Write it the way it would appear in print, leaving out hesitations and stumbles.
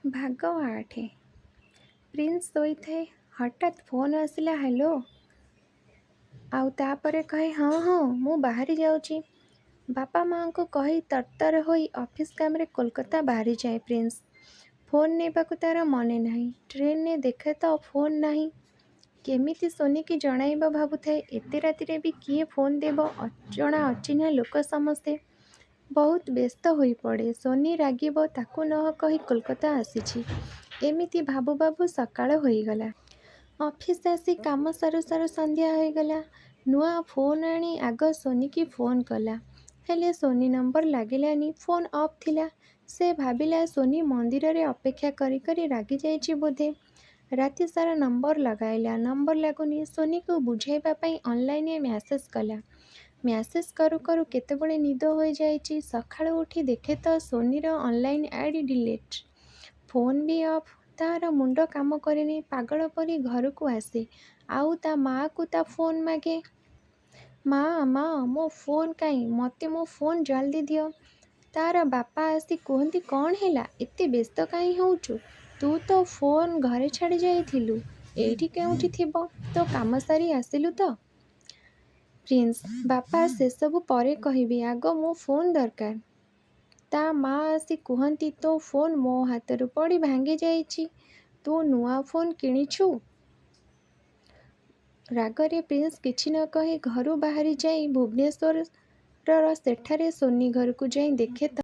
ଭାଗ 8। ପ୍ରିନ୍ସ ଶୋଇଥାଏ। ହଠାତ୍ ଫୋନ୍ ଆସିଲା। ହ୍ୟାଲୋ। ଆଉ ତାପରେ କହେ ହଁ ହଁ ମୁଁ ବାହାରି ଯାଉଛି। ବାପା ମାଆଙ୍କୁ କହି ତରତର ହୋଇ ଅଫିସ୍ କାମରେ କୋଲକାତା ବାହାରିଯାଏ ପ୍ରିନ୍ସ। ଫୋନ୍ ନେବାକୁ ତା'ର ମନେ ନାହିଁ। ଟ୍ରେନ୍ରେ ଦେଖେ ତ ଫୋନ୍ ନାହିଁ। କେମିତି ସୋନିକି ଜଣାଇବ ଭାବୁଥାଏ। ଏତେ ରାତିରେ ବି କିଏ ଫୋନ୍ ଦେବ? ଅଜଣା ଅଚିହ୍ନା ଲୋକ ସମସ୍ତେ। ବହୁତ ବ୍ୟସ୍ତ ହୋଇପଡ଼େ। ସୋନି ରାଗିବ ତାକୁ ନ କହି କୋଲକାତା ଆସିଛି। ଏମିତି ଭାବୁ ଭାବୁ ସକାଳ ହୋଇଗଲା। ଅଫିସ୍ ଆସି କାମ ସାରୁ ସାରୁ ସନ୍ଧ୍ୟା ହୋଇଗଲା। ନୂଆ ଫୋନ୍ ଆଣି ଆଗ ସୋନିକି ଫୋନ୍ କଲା। ହେଲେ ସୋନି ନମ୍ବର ଲାଗିଲାନି। ଫୋନ୍ ଅଫ୍ ଥିଲା। ସେ ଭାବିଲା ସୋନି ମନ୍ଦିରରେ ଅପେକ୍ଷା କରି କରି ରାଗିଯାଇଛି ବୋଧେ। ରାତି ସାରା ନମ୍ବର ଲଗାଇଲା। ନମ୍ବର ଲାଗୁନି। ସୋନିକୁ ବୁଝାଇବା ପାଇଁ ଅନଲାଇନରେ ମ୍ୟାସେଜ୍ କଲା। ମ୍ୟାସେଜ୍ କରୁ କରୁ କେତେବେଳେ ନିଦ ହୋଇଯାଇଛି। ସକାଳୁ ଉଠି ଦେଖେ ତ ସୋନିର ଅନଲାଇନ୍ ଆଇଡି ଡିଲିଟ୍। ଫୋନ୍ ବି ଅଫ୍। ତା'ର ମୁଣ୍ଡ କାମ କରେନି। ପାଗଳ ପରି ଘରକୁ ଆସେ। ଆଉ ତା ମାଆକୁ ତା ଫୋନ୍ ମାଗେ। ମା ମୋ ଫୋନ୍ କାଇଁ? ମୋତେ ମୋ ଫୋନ୍ ଜଲ୍ଦି ଦିଅ। ତା'ର ବାପା ଆସି କୁହନ୍ତି କ'ଣ ହେଲା? ଏତେ ବ୍ୟସ୍ତ କାହିଁ ହେଉଛୁ? ତୁ ତୋ ଫୋନ୍ ଘରେ ଛାଡ଼ି ଯାଇଥିଲୁ। ଏଇଠି କେଉଁଠି ଥିବ। ତୋ କାମ ସାରି ଆସିଲୁ ତ? ପ୍ରିନ୍ସ ବାପା ସେସବୁ ପରେ କହିବି। ଆଗ ମୋ ଫୋନ୍ ଦରକାର। ତା ମା ଆସି କୁହନ୍ତି ତୋ ଫୋନ୍ ମୋ ହାତରୁ ପଡ଼ି ଭାଙ୍ଗି ଯାଇଛି। ତୁ ନୂଆ ଫୋନ୍ କିଣିଛୁ? ରାଗରେ ପ୍ରିନ୍ସ କିଛି ନ କହି ଘରୁ ବାହାରି ଯାଇ ଭୁବନେଶ୍ୱରର ସେଠାରେ ସୋନି ଘରକୁ ଯାଇ ଦେଖେ ତ